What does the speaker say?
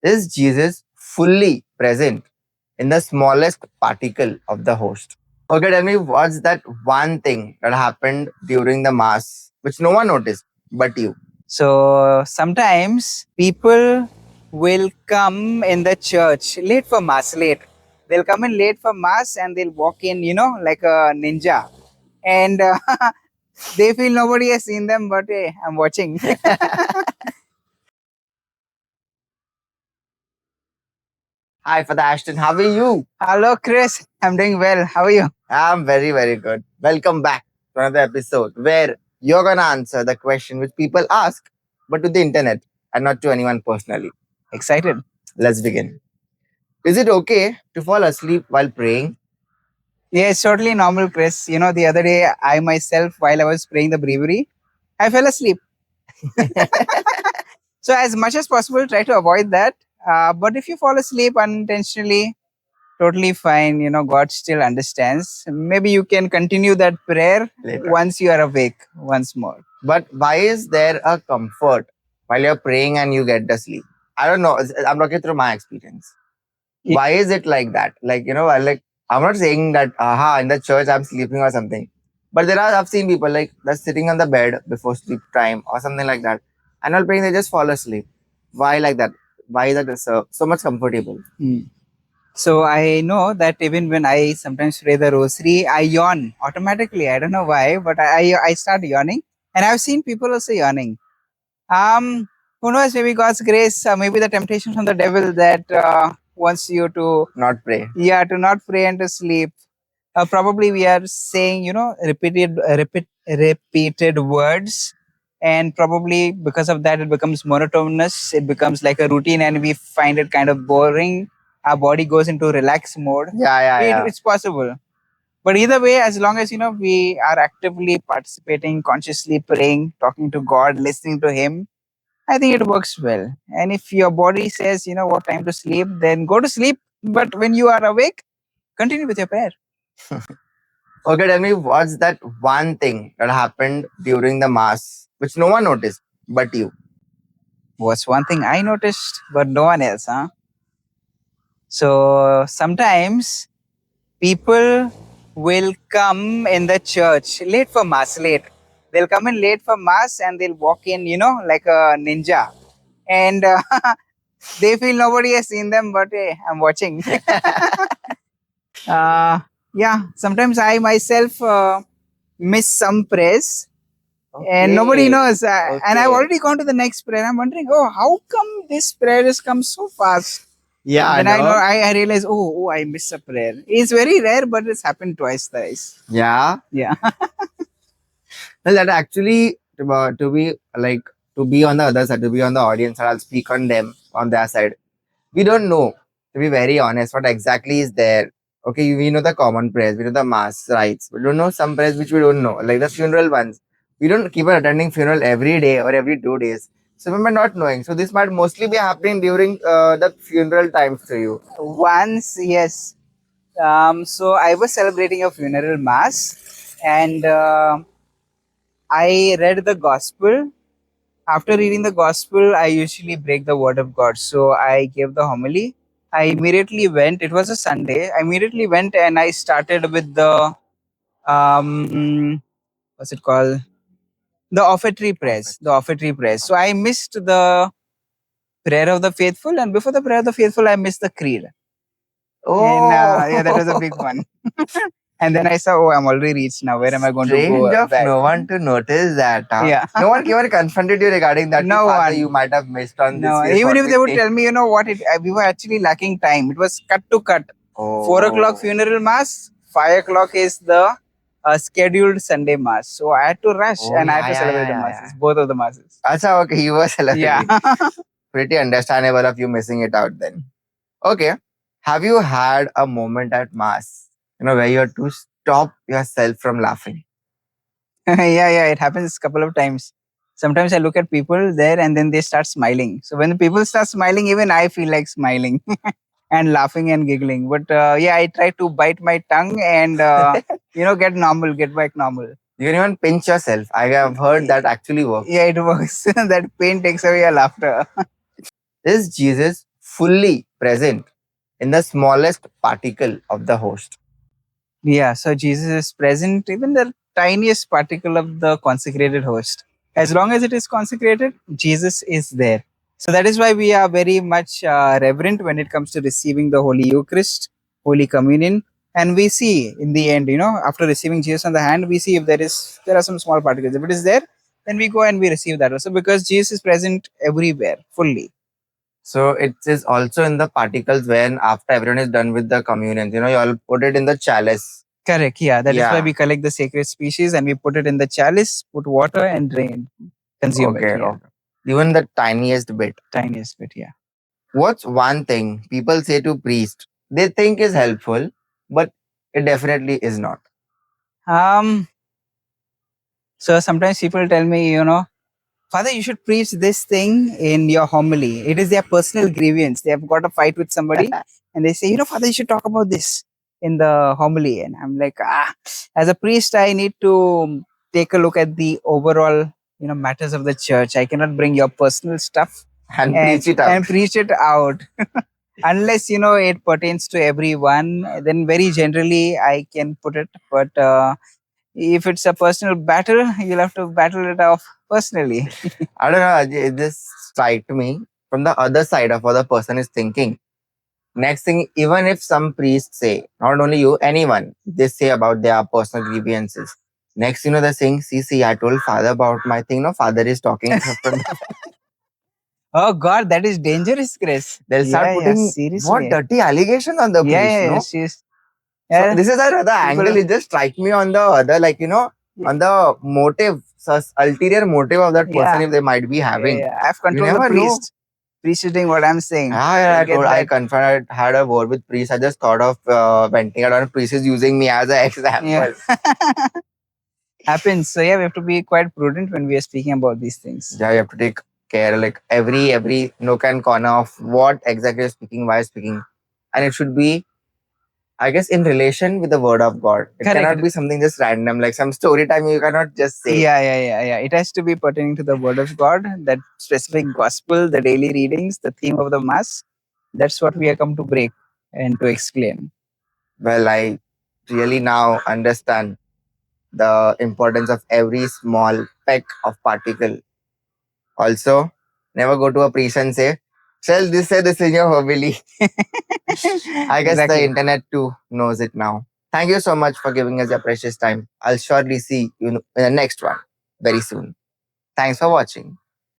Is Jesus fully present in the smallest particle of the host? Okay, tell me what's that one thing that happened during the Mass which no one noticed but you? So sometimes people will come in the church late for mass, late. They'll come in late for mass and they'll walk in, like a ninja. And they feel nobody has seen them, but hey, I'm watching. Hi, Father Ashton. How are you? Hello, Chris. I'm doing well. How are you? I'm very, very good. Welcome back to another episode where you're going to answer the question which people ask, but to the internet and not to anyone personally. Excited. Let's begin. Is it okay to fall asleep while praying? Yeah, it's totally normal, Chris. The other day, I myself, while I was praying the breviary, I fell asleep. So, as much as possible, try to avoid that. But if you fall asleep unintentionally, totally fine. God still understands. Maybe you can continue that prayer Later. once you are awake once more. But why is there a comfort while you're praying and you get the sleep? I don't know. I'm talking through my experience. Why is it like that? I'm not saying that in the church I'm sleeping or something. But I've seen people like they're sitting on the bed before sleep time or something like that. And while praying they just fall asleep. Why like that? Why is that so much comfortable? Hmm. So I know that even when I sometimes pray the rosary, I yawn automatically. I don't know why, but I start yawning, and I've seen people also yawning. Who knows? Maybe God's grace, maybe the temptation from the devil that wants you to Not pray. yeah, to not pray and to sleep. Probably we are saying repeated words, and probably because of that it becomes monotonous. It becomes like a routine, and we find it kind of boring. Our body goes into relax mode. It's possible. But either way, as long as we are actively participating, consciously praying, talking to God, listening to Him, I think it works well. And if your body says, what time to sleep, then go to sleep. But when you are awake, continue with your prayer. Okay, tell me what's that one thing that happened during the Mass which no one noticed but you? Was one thing I noticed, but no one else, huh? So sometimes people will come in the church late for mass, late. They'll come in late for mass and they'll walk in, like a ninja. And they feel nobody has seen them, but hey, I'm watching. Yeah, sometimes I myself miss some prayers and nobody knows. And I've already gone to the next prayer. I'm wondering, oh, how come this prayer has come so fast? Yeah, Then I realize, oh, I missed a prayer. It's very rare, but it's happened twice, thrice. Yeah. Yeah. Well, that actually to be on the other side, to be on the audience side, I'll speak on them on their side. We don't know, to be very honest, what exactly is there. Okay, we know the common prayers, we know the mass rites. We don't know some prayers which we don't know, like the funeral ones. We don't keep on attending funeral every day or every 2 days. So we might not knowing. So this might mostly be happening during the funeral times to you. Once, yes. So I was celebrating a funeral mass, and I read the gospel. After reading the gospel, I usually break the word of God. So I gave the homily. I immediately went. It was a Sunday. I immediately went and I started with the what's it called? The offertory prayers. The offertory prayers. So I missed the prayer of the faithful, and before the prayer of the faithful, I missed the creed. And yeah, that was a big one. And then I saw, oh, I'm already reached now. Where am I going to go Strange of back? no one to notice that. Yeah. No one ever confronted you regarding that. No Father, one. you might have missed on No, this. even if they would tell me, what we were actually lacking time. It was cut to cut. 4 o'clock funeral mass, 5 o'clock is the scheduled Sunday mass. So I had to rush and I had to celebrate the masses, both of the masses. Acha, okay, you were celebrating. Yeah. Pretty understandable of you missing it out then. Okay. Have you had a moment at Mass, where you had to stop yourself from laughing? Yeah, it happens a couple of times. Sometimes I look at people there and then they start smiling. So when the people start smiling, even I feel like smiling and laughing and giggling. But yeah, I try to bite my tongue and get back normal. You can even pinch yourself. I have heard that actually works. Yeah, it works. That pain takes away your laughter. Is Jesus fully present in the smallest particle of the host. Yeah, so Jesus is present even the tiniest particle of the consecrated host. As long as it is consecrated, Jesus is there. So that is why we are very much reverent when it comes to receiving the Holy Eucharist, Holy Communion, and we see in the end, after receiving Jesus on the hand, we see if there are some small particles. If it is there, then we go and we receive that also, because Jesus is present everywhere fully. So it is also in the particles when after everyone is done with the communion, you all put it in the chalice. Correct. Yeah, that is why Yeah. we collect the sacred species and we put it in the chalice, put water and drain, consume it. Okay, Yeah, okay. Even the tiniest bit. tiniest bit. Yeah. What's one thing people say to priest they think is helpful, but it definitely is not? Um. So sometimes people tell me, Father, you should preach this thing in your homily. It is their personal grievance. They have got a fight with somebody and they say, Father, you should talk about this in the homily. And I'm like, as a priest, I need to take a look at the overall, matters of the church. I cannot bring your personal stuff And preach it out. and preach it out. Unless, it pertains to everyone, then very generally I can put it. But if it's a personal battle, you'll have to battle it off personally. I don't know, Ajay, it just striked me from the other side of what the person is thinking. Next thing, even if some priests say, not only you, anyone, they say about their personal grievances. Next, they're saying, see, I told father about my thing. No, father is talking from Oh God, that is dangerous, Chris. They'll start putting what dirty allegations on the priest, Yeah, no? she's. So this is another angle. people- It just strike me on the other, on the motive, ulterior motive of that person Yeah. if they might be having. I have control the never know. priest. Priest is doing what I'm saying. I Get that. confirmed. I had a word with priest. I just thought of venting out on priest is using me as an example. Yeah. Happens. So yeah, we have to be quite prudent when we are speaking about these things. Yeah, you have to take care, like every nook and corner of what exactly you're speaking, why you're speaking, and it should be, I guess, in relation with the word of God. It Correct. cannot be something just random, like some story time. You cannot just say. Yeah. It has to be pertaining to the word of God, that specific gospel, the daily readings, the theme of the mass. That's what we are come to break and to explain. Well, I really now understand the importance of every small peck of particle. Also, never go to a priest and say, say this in your homily. I guess the internet too knows it now. Thank you so much for giving us your precious time. I'll surely see you in the next one very soon. Thanks for watching.